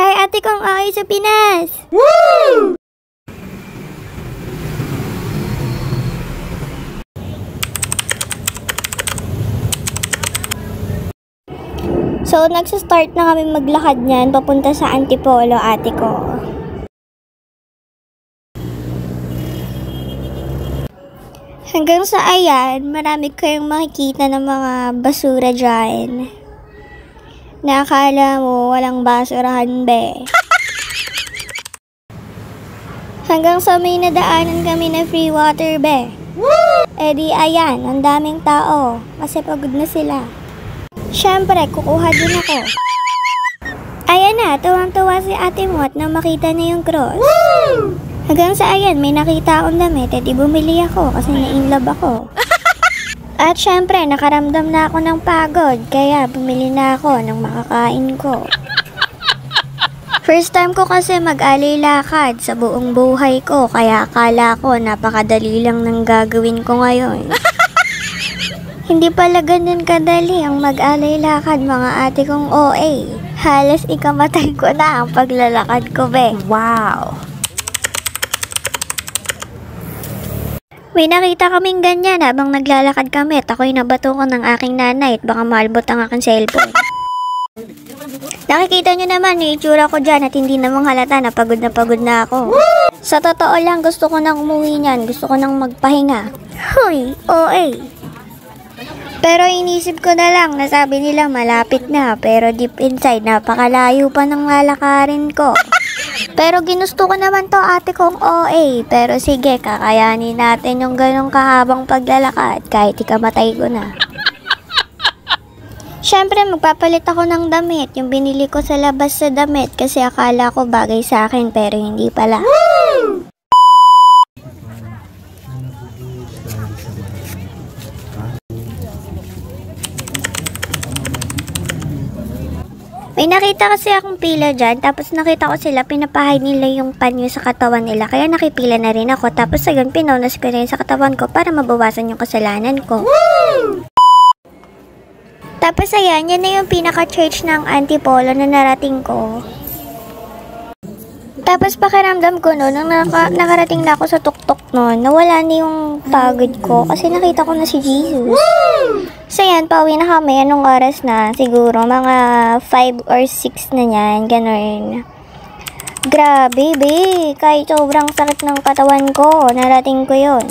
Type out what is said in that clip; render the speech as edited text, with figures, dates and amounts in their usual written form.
Hi, ate kong okay sa Pinas! Woo! So, nagsastart na kami maglakad niyan papunta sa Antipolo, ate ko. Hanggang sa ayan, marami kayong makikita ng mga basura dyan. Nakakala mo walang basurahan, be. Hanggang sa may nadaanan kami na free water, be. Eh di ayan, ang daming tao kasi pagod na sila. Siyempre, kukuha din ako. Ayan na, tuwang-tuwa si ate mo at nang makita na yung cross. Woo! Hanggang sa ayan, may nakita akong damit at bumili ako kasi na-inlove ako. At siyempre, nakaramdam na ako ng pagod kaya bumili na ako ng makakain ko. First time ko kasi mag-alay lakad sa buong buhay ko kaya akala ko napakadali lang ng gagawin ko ngayon. Hindi pala ganun kadali ang mag-alay lakad mga ate kong OA. Halos ikamatay ko na ang paglalakad ko, be. Wow! May nakita kaming ganyan habang naglalakad kami at ako'y nabatukan ng aking nanay at baka malbot ang aking cellphone. Nakikita nyo naman yung itsura ko dyan at hindi namang halata na pagod na ako. Sa totoo lang, gusto ko nang umuwi niyan. Gusto ko nang magpahinga. Hoy, OA. Pero inisip ko na lang, nasabi nila malapit na, pero deep inside, napakalayo pa ng lalakarin ko. Pero ginusto ko naman to ate kong OA, pero sige, kakayanin natin yung ganong kahabang paglalakad, kahit ikamatay ko na. Siyempre, magpapalit ako ng damit, yung binili ko sa labas sa damit, kasi akala ko bagay sa akin, pero hindi pala. Woo! May nakita kasi akong pila dyan, tapos nakita ko sila, pinapahide nila yung panyo sa katawan nila, kaya nakipila na rin ako, tapos ayun, pinonas ko rin sa katawan ko para mabawasan yung kasalanan ko. Woo! Tapos ayan, yan na yung pinaka-church ng Antipolo na narating ko. Tapos pakiramdam ko no, nung nakarating na ako sa tuktok noon, nawala na yung pagod ko kasi nakita ko na si Jesus. Woo! So yan, pauwi na kami. Anong oras na? Siguro mga 5 or 6 na yan. Ganun. Grabe, be. Kahit sobrang sakit ng katawan ko, narating ko yon.